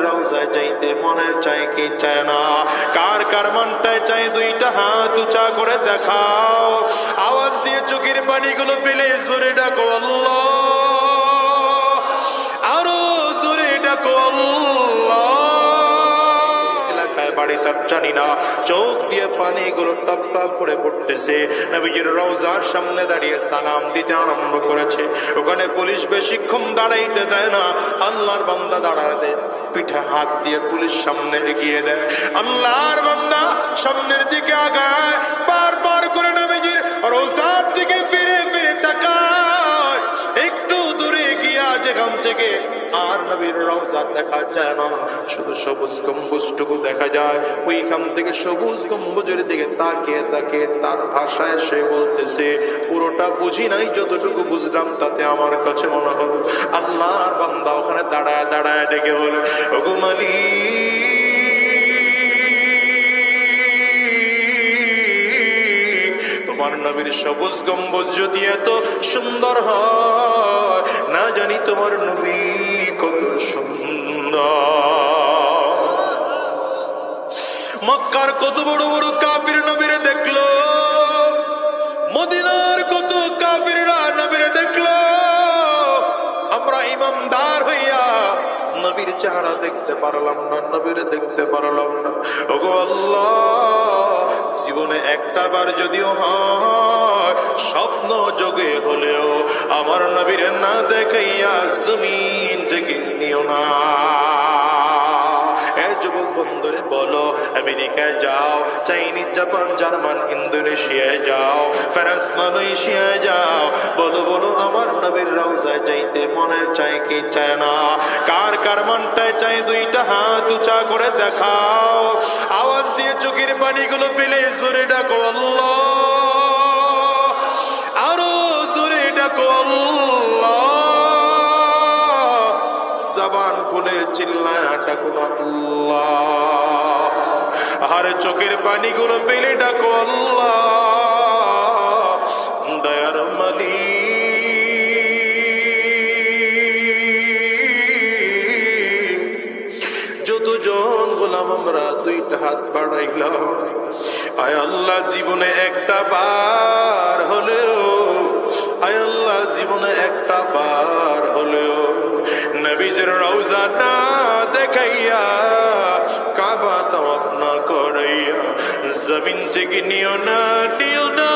রওজায় যাইতে মনে চায় কি চায় না? কার কার মনটায় চায় দুইটা হাত উঁচা করে দেখাও, আওয়াজ দিয়ে চোখের পানিগুলো ফেলে জোরে ডাকো আল্লাহ, আরো জোরে ডাকো আল্লাহ। এলাকায় বাড়ি তার জানি না, চোখ দিয়ে পানিগুলো টপ টপ করে পড়তেছে। নবীজির রওজার সামনে দাঁড়িয়ে সালাম দিতে আরম্ভ করেছে। ওখানে পুলিশ বেশিক্ষণ দাঁড়াইতে দেয় না, আল্লাহর বান্দা দাঁড়াতে পিঠে হাত দিয়ে পুলিশ সামনে এগিয়ে দেয়। আল্লাহর বান্দা সামনের দিকে আগায়, বারবার করে নবীজির রওজার দিকে ফিরে ফিরে তাকায়। একটু দূরে গিয়া যেখান থেকে আর নবীর রওজা দেখা যায় না, শুধু সবুজ গম্বুজটুকু দেখা যায়। ওইখান থেকে সবুজ গম্বুজের দিকে তাকিয়ে তাকিয়ে তার ভাষায় সে বলতেছে, পুরোটা বুঝি নাই, যতটুকু বুঝলাম তাতে আমার কাছে মনে হলো। আল্লাহর বান্দা ওখানে দাঁড়ায় দাঁড়ায় ডেকে বলে, ওগো মালিক, তোমার নবীর সবুজ গম্বুজ যদি এত সুন্দর হয়, না জানি তোমার নবী কত সুন্দর। মক্কার কত বড় বড় কাফির নবীরে দেখলো, মদিনার কত কাফিররা নবীরে দেখলো। আমরা ইমানদার হইয়া নবীর চেহারা দেখতে পারলাম না, নবীরে দেখতে পারলাম না। ওগো আল্লাহ, জীবনে একটা বার যদিও হয়, স্বপ্ন যোগে হলেও আমার নবীরে না দেখাইয়া জমিন থেকে নিও না। যুবক বন্ধুরে বলো, আমেরিকায় যাও, চাইনিজ, জাপান, জার্মান, ইন্দোনেশিয়ায় যাও, ফ্রান্স, মালয়েশিয়ায় যাও, বলো বলো আমার নবীর রওজায় যাইতে মনে চায় কি চায় না? কার কার মনটায় চায় দুইটা হাত উঁচা করে দেখাও, আওয়াজ দিয়ে চোখের পানিগুলো ফেলে জোরে ডাকো আল্লাহ, আরো জোরে ডাকো আল্লাহ। জবান খুলে চিল্লায় ডাকো আল্লাহ, আর চোখের পানিগুলো ফেলে ডাকো আল্লাহ। দয়ার মালিক, যতজন গোলাম আমরা দুইটা হাত বাড়াইলাম, আয় আল্লাহ জীবনে একটা বার হলেও, আয় আল্লাহ জীবনে একটা বার হলেও নবীজির রওজা না দেখাইয়া, কাবা তাওয়াফ না করাইয়া জমিন থেকে নিও না, নিও না।